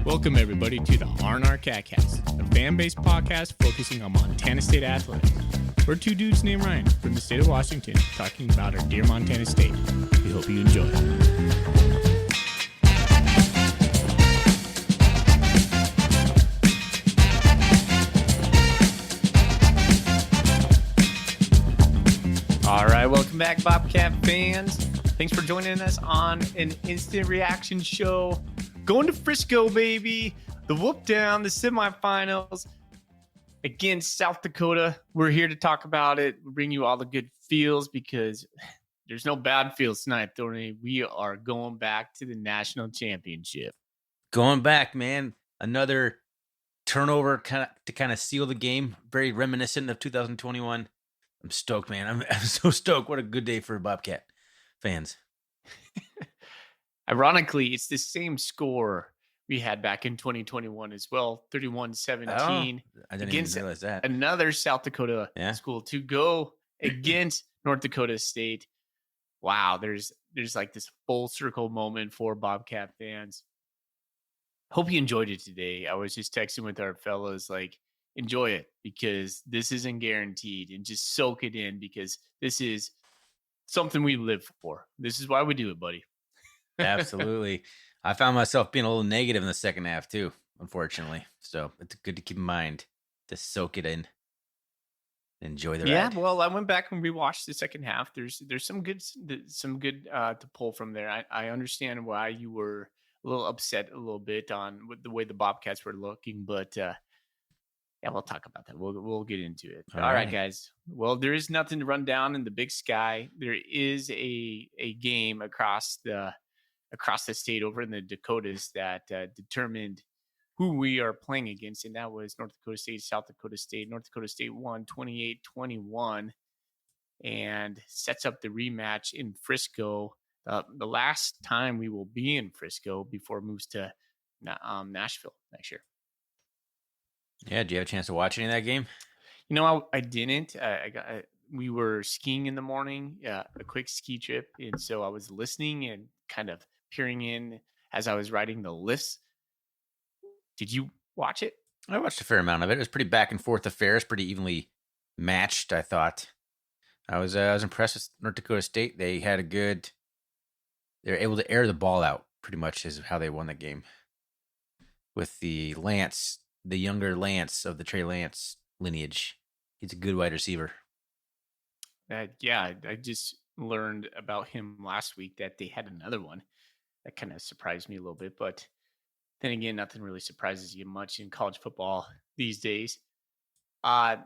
Welcome, everybody, to the RnR Catcast, a fan-based podcast focusing on Montana State athletics. We're two dudes named Ryan from the state of Washington talking about our dear Montana State. We hope you enjoy. All right, welcome back, Bobcat fans. Thanks for joining us on an instant reaction show. Going to Frisco, baby. The whoop down, the semifinals against South Dakota. We're here to talk about it. We'll bring you all the good feels because there's no bad feels tonight, Thorny. We are going back to the national championship. Going back, man. Another turnover to kind of seal the game. Very reminiscent of 2021. I'm stoked, man. I'm so stoked. What a good day for Bobcat fans. Ironically, it's the same score we had back in 2021 as well, 31-17. I didn't even realize that. Another South Dakota school to go against North Dakota State. Wow, there's like this full circle moment for Bobcat fans. Hope you enjoyed it today. I was just texting with our fellows, like, enjoy it because this isn't guaranteed, and just soak it in because this is something we live for. This is why we do it, buddy. Absolutely. I found myself being a little negative in the second half too, unfortunately. So it's good to keep in mind to soak it in. Enjoy the ride. Yeah, well, I went back and rewatched the second half. There's some good to pull from there. I understand why you were a little upset a little bit on with the way the Bobcats were looking, but yeah, we'll talk about that. We'll get into it. All right, guys. Well, there is nothing to run down in the big sky. There is a game across the state over in the Dakotas that determined who we are playing against, and that was North Dakota State, South Dakota State. North Dakota State won 28-21 and sets up the rematch in Frisco. The last time we will be in Frisco before it moves to Nashville next year. Yeah, did you have a chance to watch any of that game? You know, I didn't. We were skiing in the morning, a quick ski trip, and so I was listening and kind of peering in as I was riding the lifts. Did you watch it? I watched a fair amount of it. It was pretty back and forth affairs, pretty evenly matched, I thought. I was impressed with North Dakota State. They were able to air the ball out, pretty much is how they won the game. With the younger Lance of the Trey Lance lineage. He's a good wide receiver. Yeah, I just learned about him last week that they had another one. That kind of surprised me a little bit, but then again, nothing really surprises you much in college football these days. I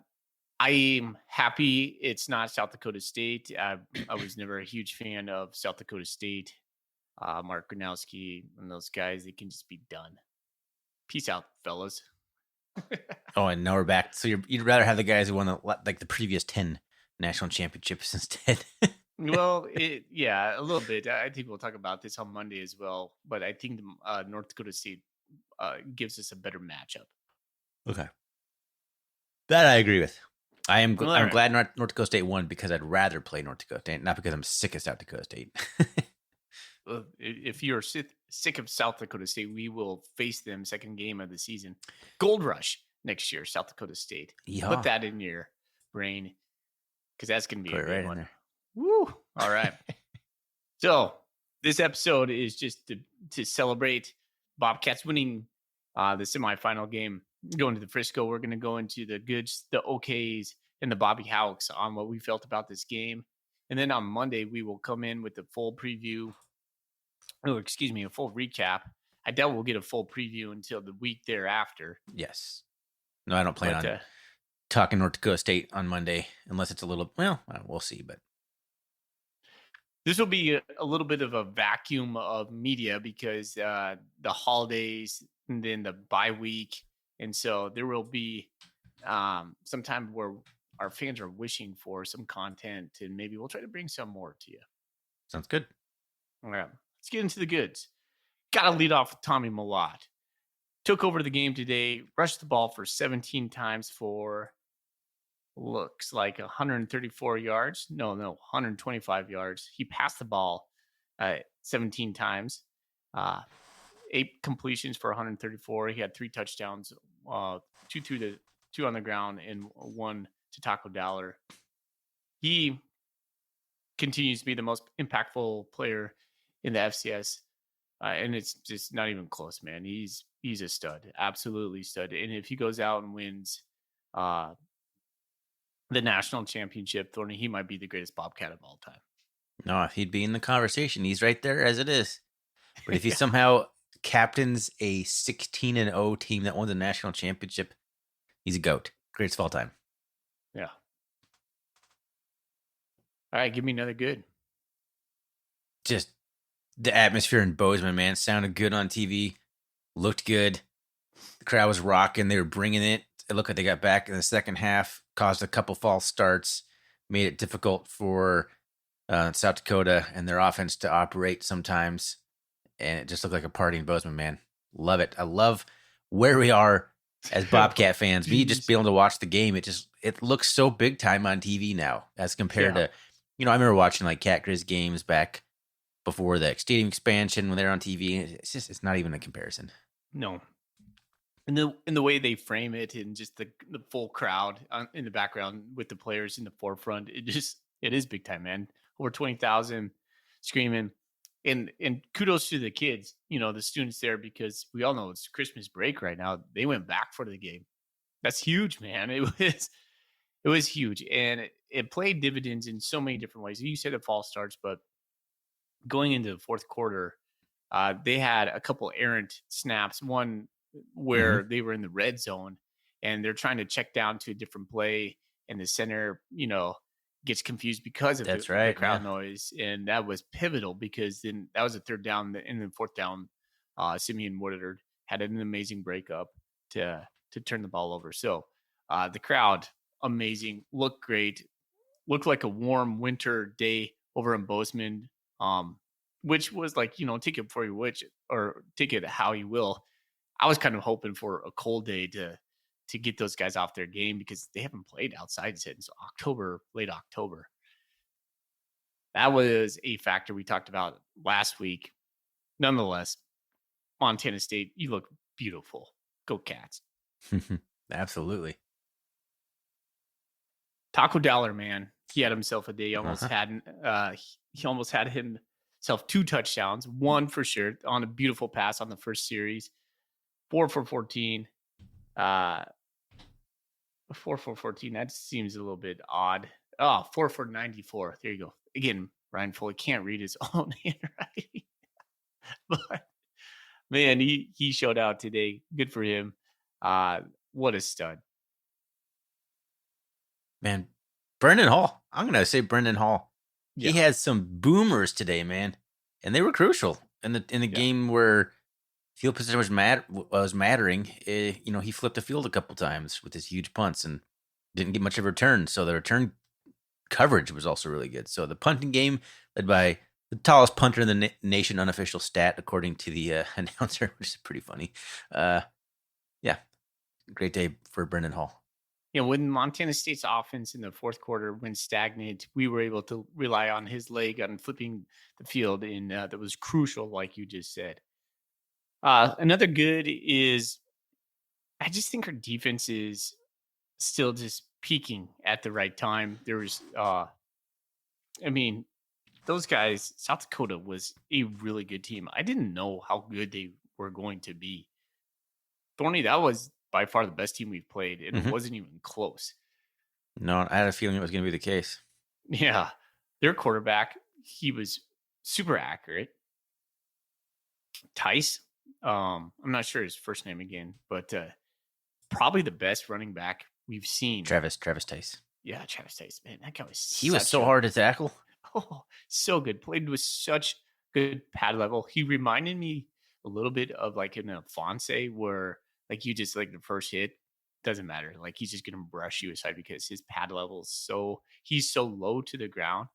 am happy it's not South Dakota State. I was never a huge fan of South Dakota State. Mark Gronowski and those guys, they can just be done. Peace out, fellas. Oh, and now we're back. So you'd rather have the guys who won the previous 10 national championships instead? Well, a little bit. I think we'll talk about this on Monday as well. But I think North Dakota State gives us a better matchup. Okay, that I agree with. I'm right. glad North Dakota State won because I'd rather play North Dakota State, not because I'm sick of South Dakota State. If you're sick of South Dakota State, we will face them second game of the season. Gold Rush next year, South Dakota State. Yeah. Put that in your brain because that's going to be a great one. There. Woo! All right. So this episode is just to celebrate Bobcats winning the semifinal game. Going to the Frisco, we're going to go into the goods, the okays, and the Bobby Howks on what we felt about this game. And then on Monday, we will come in with the full preview. Oh, excuse me, a full recap. I doubt we'll get a full preview until the week thereafter. Yes. No, I don't plan on talking North Dakota State on Monday unless it's a little, we'll see. But this will be a little bit of a vacuum of media because the holidays and then the bye week. And so there will be some time where our fans are wishing for some content, and maybe we'll try to bring some more to you. Sounds good. All right, let's get into the goods. Got to lead off with Tommy Mellott. Took over the game today, rushed the ball for 17 times for looks like 134 yards. No, 125 yards. He passed the ball 17 times. 8 completions for 134. He had 3 touchdowns, 2 through the 2 on the ground and 1 to Taco Dollar. He continues to be the most impactful player in the FCS, and it's just not even close, man. He's a stud, absolutely stud. And if he goes out and wins uh, the national championship, Thorny, he might be the greatest Bobcat of all time. No, he'd be in the conversation. He's right there as it is. But if he Yeah, somehow captains a 16-0 team that won the national championship, he's a goat. Greatest of all time. yeah. All right, give me another good. Just the atmosphere in Bozeman, man, sounded good on TV, looked good. The crowd was rocking. They were bringing it. It looked like they got back in the second half, caused a couple false starts, made it difficult for South Dakota and their offense to operate sometimes. And it just looked like a party in Bozeman, man. Love it. I love where we are as Bobcat fans. Me just Jeez. being able to watch the game, it looks so big time on TV now as compared Yeah. to, I remember watching like Cat Grizz games back before the stadium expansion when they're on TV. It's not even a comparison. No. In the way they frame it and just the full crowd in the background with the players in the forefront, it is big time, man. Over 20,000 screaming, and kudos to the kids, the students there, because we all know it's Christmas break right now. They went back for the game. That's huge, man. It was huge, and it played dividends in so many different ways. You said the false starts, but going into the fourth quarter, they had a couple errant snaps. One Mm-hmm. where they were in the red zone and they're trying to check down to a different play, and the center, gets confused because of the, That's the right. Yeah. crowd noise, and that was pivotal because then that was a third down, and then fourth down. Simeon Woodard had an amazing breakup to turn the ball over. So the crowd, amazing, looked great, looked like a warm winter day over in Bozeman, which was like, take it for you which, or take it how you will. I was kind of hoping for a cold day to get those guys off their game because they haven't played outside since October, late October. That was a factor we talked about last week. Nonetheless, Montana State, you look beautiful. Go Cats. Absolutely. Taco Dollar, man, he had himself a day. Uh-huh. He almost had himself 2 touchdowns, one for sure on a beautiful pass on the first series. 4 for 14. 4 for 14. That seems a little bit odd. Oh, 4 for 94. There you go. Again, Ryan Foley can't read his own handwriting. But man, he showed out today. Good for him. What a stud. Man, Brendan Hall. I'm going to say Brendan Hall. He Yeah. had some boomers today, man. And they were crucial in the Yeah. game where field position was mattering. He flipped the field a couple times with his huge punts and didn't get much of a return. So the return coverage was also really good. So the punting game led by the tallest punter in the nation, unofficial stat, according to the announcer, which is pretty funny. Yeah, great day for Brendan Hall. When Montana State's offense in the fourth quarter went stagnant, we were able to rely on his leg on flipping the field, and that was crucial, like you just said. Another good is I just think our defense is still just peaking at the right time. There was, I mean, those guys, South Dakota was a really good team. I didn't know how good they were going to be. Thorny, that was by far the best team we've played, and it Mm-hmm. wasn't even close. No, I had a feeling it was going to be the case. Yeah. Their quarterback, he was super accurate. Tice, I'm not sure his first name again, but probably the best running back we've seen. Travis Tice. Yeah, Travis Tice, man, that guy was He was such so a hard to tackle. so good. Played with such good pad level. He reminded me a little bit of like in a Fonse where like you just like the first hit doesn't matter. Like he's just gonna brush you aside because his pad level is he's so low to the ground.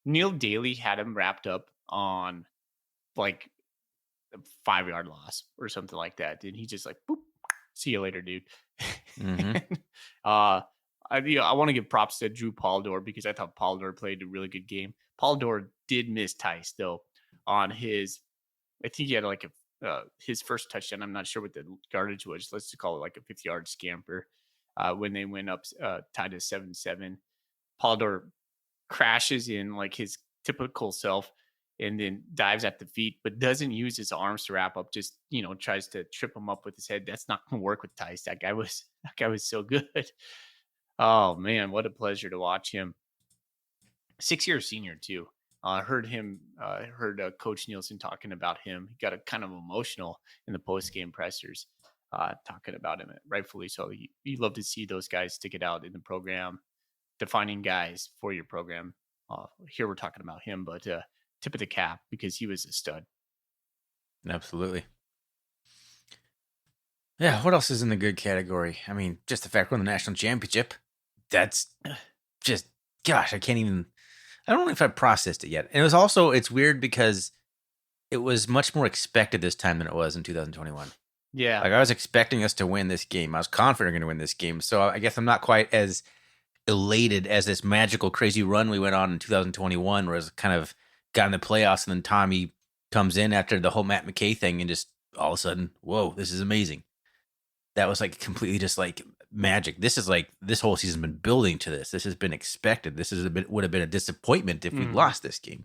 Neil Daly had him wrapped up on like a 5-yard loss or something like that. And he just like, boop, see you later, dude. Mm-hmm. uh, I want to give props to Drew Paldor because I thought Paldor played a really good game. Paldor did miss Tice though on his, I think he had like a his first touchdown. I'm not sure what the yardage was. Let's just call it like a 50-yard scamper. When they went up, tied to 7-7, Polidor crashes in like his typical self and then dives at the feet, but doesn't use his arms to wrap up. Just tries to trip him up with his head. That's not going to work with Tice. That guy was so good. Oh man, what a pleasure to watch him. 6-year senior too. Heard Coach Nielsen talking about him. He got a kind of emotional in the post game pressers, talking about him. Rightfully so. You love to see those guys stick it out in the program, defining guys for your program. Here we're talking about him, but tip of the cap because he was a stud. Absolutely. Yeah, what else is in the good category? I mean, just the fact we're in the national championship. That's just, gosh, I don't know if I processed it yet. And it's weird because it was much more expected this time than it was in 2021. Yeah. Like I was expecting us to win this game. I was confident we're going to win this game. So I guess I'm not quite as elated as this magical, crazy run we went on in 2021, where it's kind of got in the playoffs and then Tommy comes in after the whole Matt McKay thing and just all of a sudden, whoa, this is amazing. That was like completely just like magic. This is like this whole season's been building to this. This has been expected. Would have been a disappointment if we'd lost this game.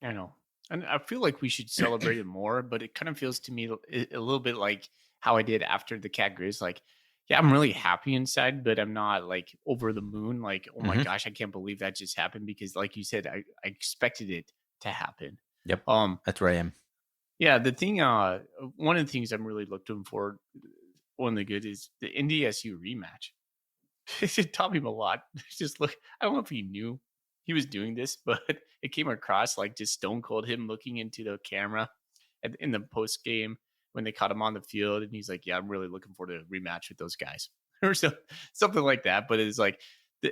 I know. And I feel like we should celebrate it more, but it kind of feels to me a little bit like how I did after the Cat Grizz. Like, yeah, I'm really happy inside, but I'm not like over the moon. Like, oh my gosh, I can't believe that just happened because, like you said, I expected it to happen. Yep. That's where I am. Yeah, the thing, one of the things I'm really looking for, one of the good is the NDSU rematch. It taught me a lot. Just look, I don't know if he knew he was doing this, but it came across like just stone cold him looking into the camera in the post game when they caught him on the field, and he's like, "Yeah, I'm really looking forward to a rematch with those guys," or something like that. But it's like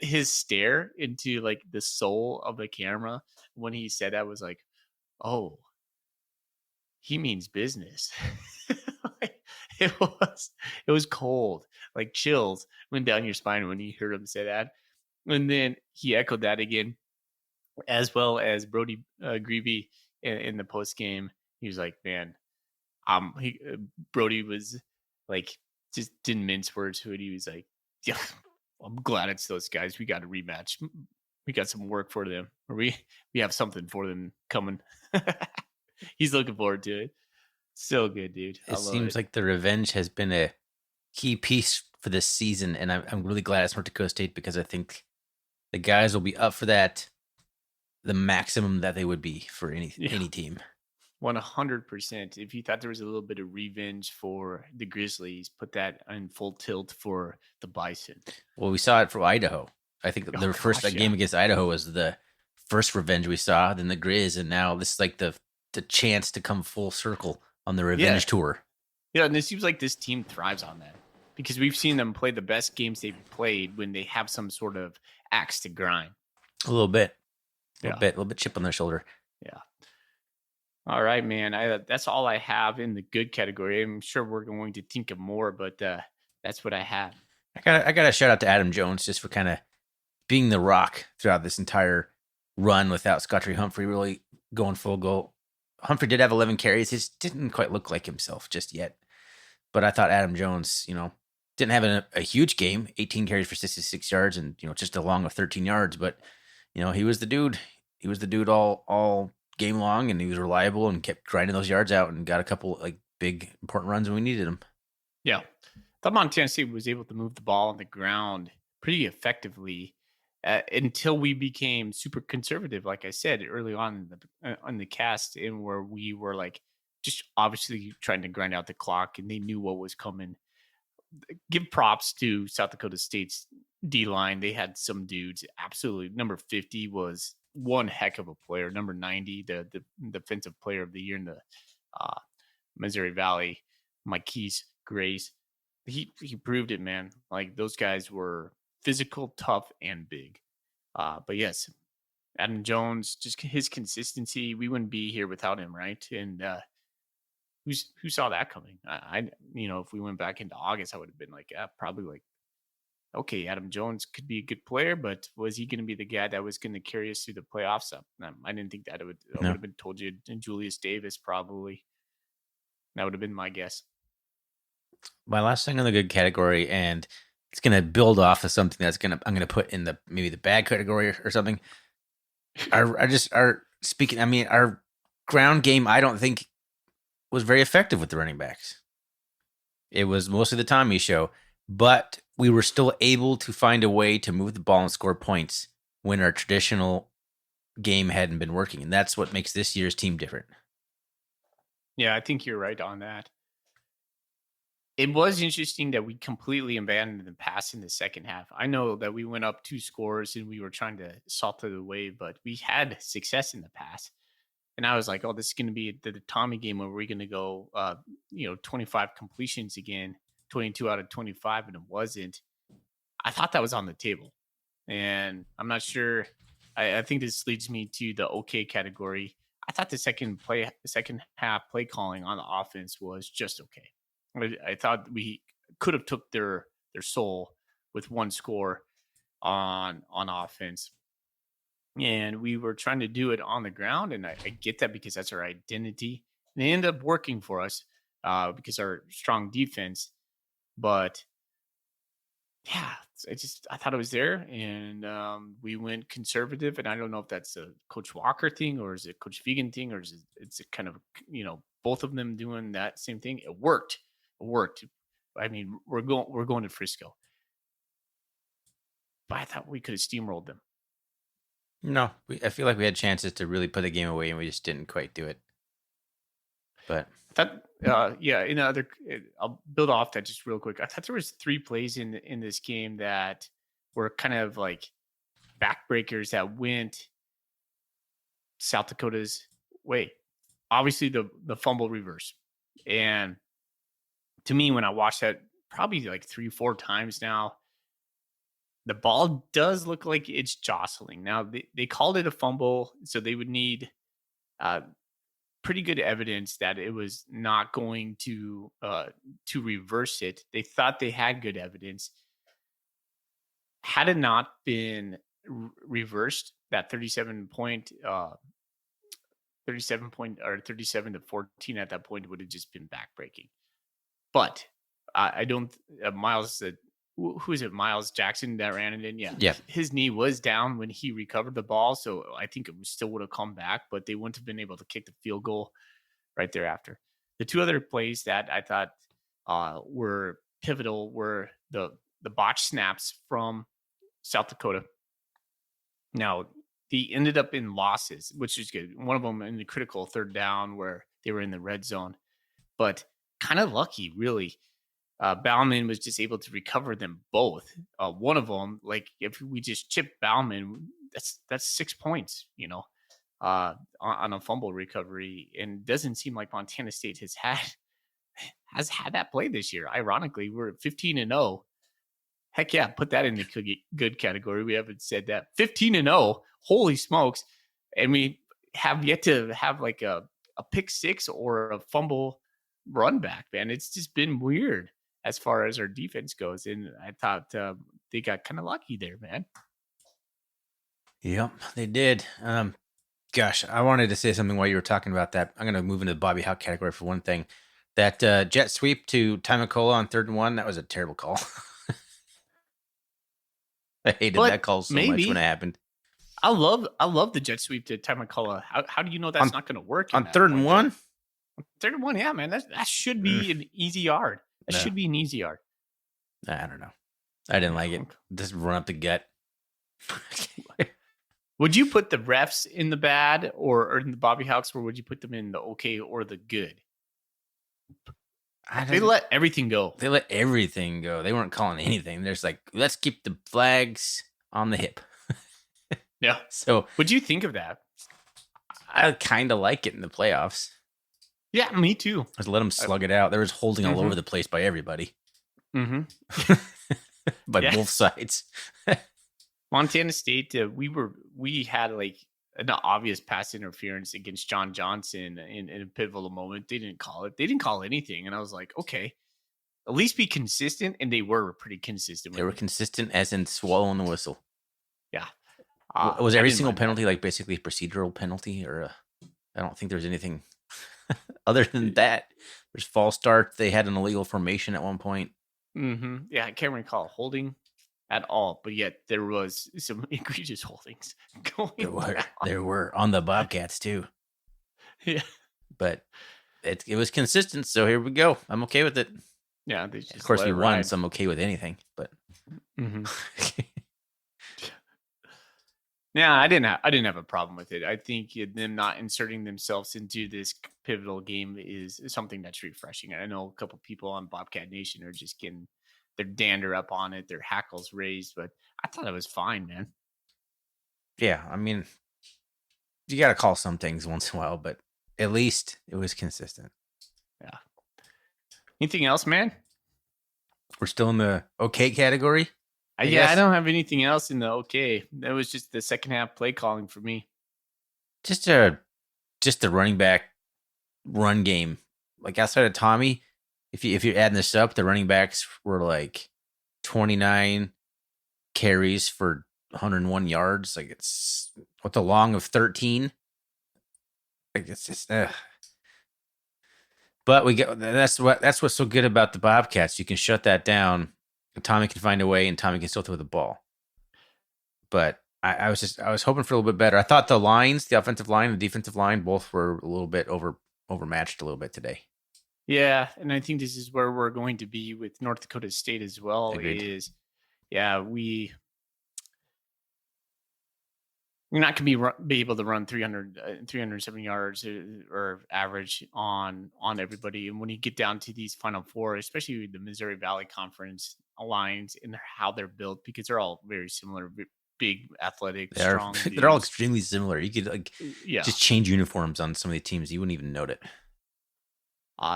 his stare into like the soul of the camera when he said that was like, "Oh, he means business." Like, it was cold, like chills went down your spine when you heard him say that. And then he echoed that again, as well as Brody Greavy in the post game. He was like, "Man, Brody was like, just didn't mince words to it. He was like, yeah, I'm glad it's those guys. We got a rematch. We got some work for them, or we have something for them coming." He's looking forward to it. So good, dude. I It love seems it. like the revenge has been a key piece for this season, and I'm really glad it's North Dakota State because I think the guys will be up for that, the maximum that they would be for any team. 100%. If you thought there was a little bit of revenge for the Grizzlies, put that in full tilt for the Bison. Well, we saw it for Idaho. I think their first game against Idaho was the first revenge we saw, then the Grizz, and now this is like the chance to come full circle on the revenge tour. Yeah, and it seems like this team thrives on that because we've seen them play the best games they've played when they have some sort of axe to grind. A little bit. A little bit chip on their shoulder. Yeah. All right, man. That's all I have in the good category. I'm sure we're going to think of more, but that's what I have. I got to shout out to Adam Jones just for kind of being the rock throughout this entire run without Scottry Humphrey really going full go. Humphrey did have 11 carries. He didn't quite look like himself just yet. But I thought Adam Jones, didn't have a huge game, 18 carries for 66 yards and, just a long of 13 yards. But, he was the dude. He was the dude all game long, and he was reliable and kept grinding those yards out and got a couple like big important runs when we needed them. Yeah. Thought Montana State was able to move the ball on the ground pretty effectively until we became super conservative, like I said early on the cast, and where we were like just obviously trying to grind out the clock, and they knew what was coming. Give props to South Dakota State's D line. They had some dudes. Absolutely, number 50 was one heck of a player. Number 90, the defensive player of the year in the Missouri Valley, Marquise Grace. He proved it, man. Like those guys were physical, tough, and big. But yes, Adam Jones, just his consistency, we wouldn't be here without him, right? And who saw that coming? If we went back into August, I would have been like, probably like, okay, Adam Jones could be a good player, but was he going to be the guy that was going to carry us through the playoffs? I didn't think that I would have been told you. And Julius Davis probably. That would have been my guess. My last thing on the good category, and it's gonna build off of something I'm gonna put in the maybe the bad category or something. Our speaking. I mean, our ground game. I don't think was very effective with the running backs. It was mostly the Tommy show, but we were still able to find a way to move the ball and score points when our traditional game hadn't been working, and that's what makes this year's team different. Yeah, I think you're right on that. It was interesting that we completely abandoned the pass in the second half. I know that we went up 2 scores and we were trying to salt it away, but we had success in the pass. And I was like, "Oh, this is going to be the Tommy game where we're going to go, 25 completions again, 22 out of 25," and it wasn't. I thought that was on the table, and I'm not sure. I think this leads me to the okay category. I thought the second half play calling on the offense was just okay. I thought we could have took their soul with one score on offense, and we were trying to do it on the ground. And I get that because that's our identity. And it ended up working for us because our strong defense. But yeah, I thought it was there, and we went conservative. And I don't know if that's a Coach Walker thing or is it Coach Vegan thing or is it's a kind of both of them doing that same thing. It worked. It worked. I mean, we're going to Frisco, but I thought we could have steamrolled them. No, I feel like we had chances to really put the game away, and we just didn't quite do it. But That yeah, I'll build off that just real quick. I thought there was 3 plays in this game that were kind of like backbreakers that went South Dakota's way. Obviously the fumble reverse. And to me, when I watched that probably like 3-4 times now, the ball does look like it's jostling. Now they called it a fumble, so they would need uh pretty good evidence that it was not going to reverse it. They thought they had good evidence. Had it not been reversed, that 37 point or 37-14 at that point would have just been backbreaking. But I don't. Miles, who is it? Miles Jackson that ran it in. Yeah, yeah, his knee was down when he recovered the ball, so I think it still would have come back, but they wouldn't have been able to kick the field goal right thereafter. The 2 other plays that I thought were pivotal were the botch snaps from South Dakota. Now, they ended up in losses, which is good. One of them in the critical 3rd down where they were in the red zone, but kind of lucky, really. Bauman was just able to recover them both. One of them, like if we just chip Bauman, that's 6 points, on a fumble recovery, and doesn't seem like Montana State has had that play this year. Ironically, we're 15-0. Heck yeah, put that in the good category. We haven't said that. 15-0. Holy smokes. And we have yet to have like a pick six or a fumble run back, man. It's just been weird as far as our defense goes. And I thought they got kind of lucky there, man. yep, they did. Gosh, I wanted to say something while you were talking about that. I'm going to move into the Bobby Houck category for one thing. That jet sweep to Tymacola on 3rd and 1, that was a terrible call. I hated that call so much when it happened. I love the jet sweep to Ty McCullough. How do you know that's not going to work on 3rd and 1? 3rd and 1, yeah, man. That should be an easy yard. That should be an easy yard. I don't know. I didn't like it. Just run up the gut. Would you put the refs in the bad or in the Bobby Houcks, or would you put them in the okay or the good? They let everything go. They let everything go. They weren't calling anything. They're just like, let's keep the flags on the hip. Yeah. So what'd you think of that? I kind of like it in the playoffs. Yeah, me too. Just let them slug it out. There was holding all over the place by everybody. Mm-hmm. By both sides. Montana State, we had like an obvious pass interference against John Johnson in a pivotal moment. They didn't call it. They didn't call anything. And I was like, okay, at least be consistent. And they were pretty consistent. They were consistent as in swallowing the whistle. Yeah. Was every single penalty like basically a procedural penalty? Or I don't think there was anything. Other than that, there's false starts. They had an illegal formation at one point. Yeah, I can't recall holding at all, but yet there was some egregious holdings There going were down. there were on the Bobcats too, Yeah, but it was consistent. So here we go. I'm okay with it. yeah, they Of just course, let we it won, ride. so I'm okay with anything. But hmm Yeah, I didn't have a problem with it. I think them not inserting themselves into this pivotal game is something that's refreshing. I know a couple people on Bobcat Nation are just getting their dander up on it, their hackles raised, but I thought it was fine, man. yeah, I mean, you got to call some things once in a while, but at least it was consistent. Yeah. Anything else, man? We're still in the okay category, I Yeah, I guess. don't have anything else in the okay. That was just the second half play calling for me. Just a just the running back run game. Like outside of Tommy, if you're adding this up, the running backs were like 29 carries for 101 yards. Like it's what the long of 13. Like it's just but we get that's what's so good about the Bobcats. You can shut that down. Tommy can find a way, and Tommy can still throw the ball. But I was hoping for a little bit better. I thought the lines, the offensive line, the defensive line, both were a little bit overmatched a little bit today. Yeah, and I think this is where we're going to be with North Dakota State as well. Agreed. Is yeah, we're not going to be able to run 307 yards or average on everybody. And when you get down to these Final Four, especially the Missouri Valley Conference lines and how they're built, because they're all very similar, big, athletic, They're strong they're all dudes. extremely similar. You could like Yeah. just change uniforms on some of the teams. You wouldn't even note it.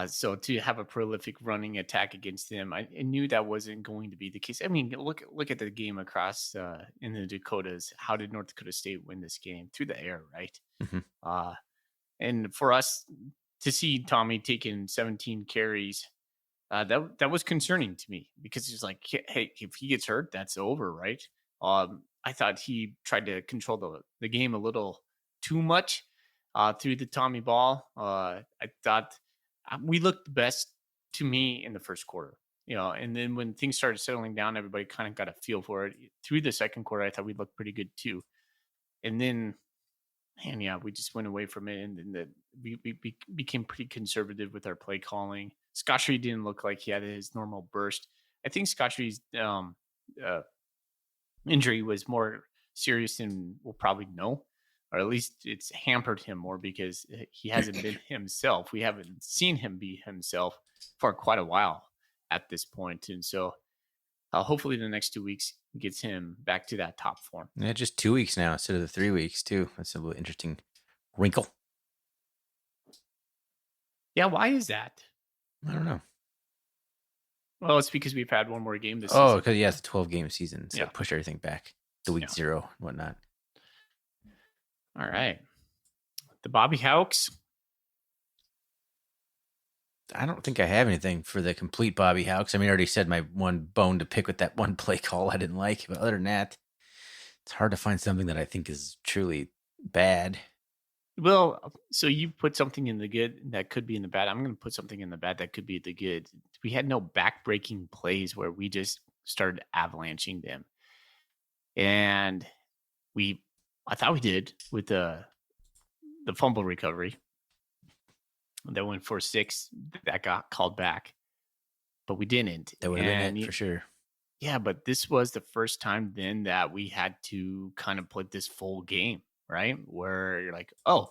So to have a prolific running attack against them, I knew that wasn't going to be the case. I mean, look at the game across in the Dakotas. How did North Dakota State win this game? Through the air, right? Mm-hmm. Uh, and for us to see Tommy taking 17 carries, that was concerning to me because he's like, hey, if he gets hurt, that's over, right? I thought he tried to control the game a little too much through the Tommy ball. I thought we looked the best to me in the first quarter, and then when things started settling down, everybody kind of got a feel for it. Through the second quarter, I thought we looked pretty good too. And then and yeah, we just went away from it, and then we became pretty conservative with our play calling. Scotchery didn't look like he had his normal burst. I think Scotchery's uh, injury was more serious than we'll probably know, or at least it's hampered him more because he hasn't been himself. We haven't seen him be himself for quite a while at this point, and so hopefully the next 2 weeks gets him back to that top form. Yeah, just 2 weeks now instead of the 3 weeks too. That's a little interesting wrinkle. Yeah, why is that? I don't know. Well, it's because we've had one more game this Oh, season. because yeah, it's a 12-game season, so Yeah. push everything back to week Yeah. 0 and whatnot. All right. The Bobby Hawks. I don't think I have anything for the complete Bobby Hawks. I mean, I already said my one bone to pick with that one play call I didn't like, but other than that, it's hard to find something that I think is truly bad. Well, so you put something in the good that could be in the bad. I'm going to put something in the bad that could be the good. We had no back-breaking plays where we just started avalanching them. And I thought we did with the fumble recovery that went for 6 that got called back, but we didn't. That would have been it for sure. Yeah, but this was the first time then that we had to kind of put this full game, right? Where you're like, oh,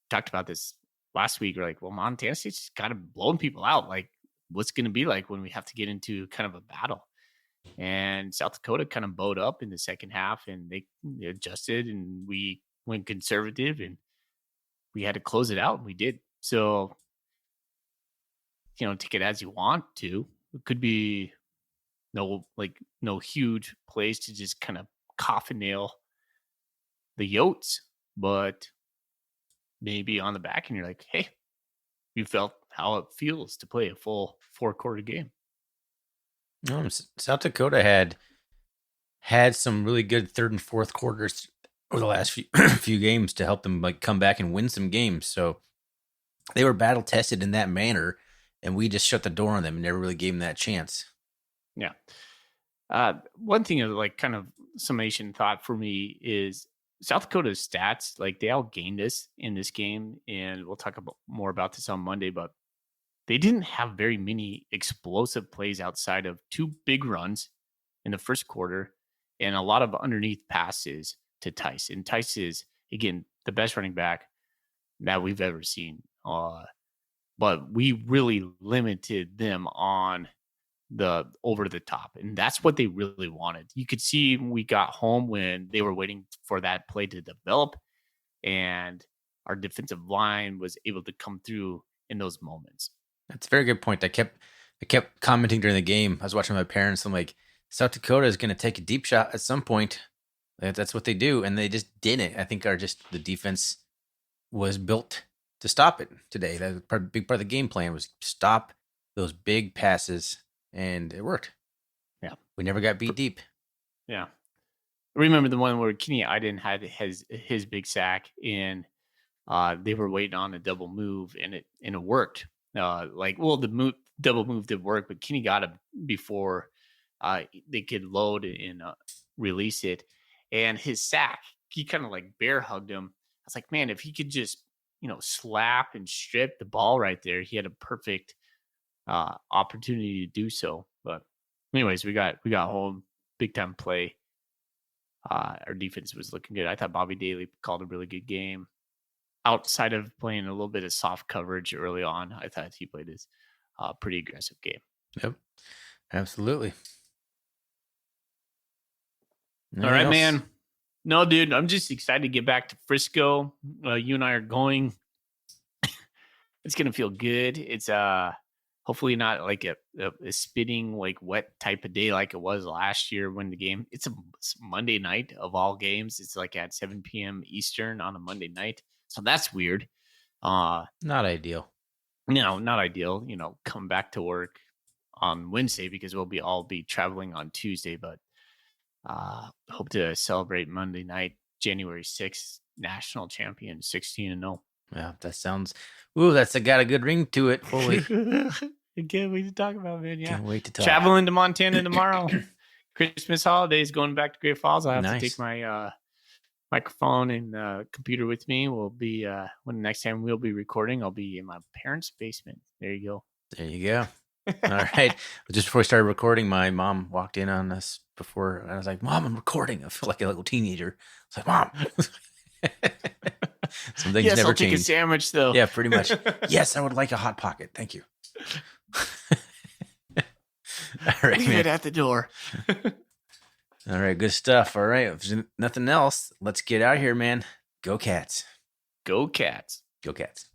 talked about this last week. You're like, well, Montana State's just kind of blowing people out. Like, what's going to be like when we have to get into kind of a battle? And South Dakota kind of bowed up in the second half, and they adjusted, and we went conservative, and we had to close it out, and we did. So, take it as you want to. It could be no huge plays to just kind of coffin nail the Yotes, but maybe on the back, and you're like, hey, you felt how it feels to play a full 4-quarter game. South Dakota had some really good third and fourth quarters over the last few few games to help them like come back and win some games. So they were battle tested in that manner, and we just shut the door on them and never really gave them that chance. Yeah. One thing of like kind of summation thought for me is South Dakota's stats, like they outgained us in this game. And we'll talk about more about this on Monday, but they didn't have very many explosive plays outside of two big runs in the first quarter and a lot of underneath passes to Tice. And Tice is, again, the best running back that we've ever seen. But we really limited them on the over the top. And that's what they really wanted. You could see when we got home when they were waiting for that play to develop, and our defensive line was able to come through in those moments. That's a very good point. I kept commenting during the game. I was watching my parents. I'm like, South Dakota is going to take a deep shot at some point. That's what they do, and they just didn't. I think the defense was built to stop it today. That was big part of the game plan was stop those big passes, and it worked. Yeah, we never got beat deep. Yeah, I remember the one where Kenny Iden had his big sack, and they were waiting on a double move, and it worked. Double move did work, but Kenny got it before they could load and release it. And his sack, he kind of like bear hugged him. I was like, man, if he could just slap and strip the ball right there, he had a perfect opportunity to do so. But anyways, we got home, big time play. Our defense was looking good. I thought Bobby Daly called a really good game. Outside of playing a little bit of soft coverage early on, I thought he played his pretty aggressive game. Yep, absolutely. All right, man. No, dude, I'm just excited to get back to Frisco. You and I are going. It's gonna feel good. It's hopefully not like a spitting like wet type of day like it was last year when the game. It's a Monday night of all games. It's like at 7 p.m. Eastern on a Monday night. So that's weird. Not ideal. No, not ideal. Come back to work on Wednesday because we'll all be traveling on Tuesday. But hope to celebrate Monday night, January 6th, national champion, 16-0. Yeah, that sounds. Ooh, that's got a good ring to it. Holy! I can't wait to talk about it, man. Yeah, can't wait to talk. Traveling to Montana tomorrow. Christmas holidays, going back to Great Falls. I have to take my microphone and computer with me. We'll be when the next time we'll be recording, I'll be in my parents' basement. There you go. There you go. All right. Just before we started recording, my mom walked in on us before. I was like, "Mom, I'm recording." I feel like a little teenager. I was like, "Mom." Some things never I'll change. Take a sandwich though. Yeah, pretty much. Yes, I would like a hot pocket. Thank you. All right, leave it at the door. All right, good stuff. All right, if there's nothing else, let's get out of here, man. Go Cats. Go Cats. Go Cats.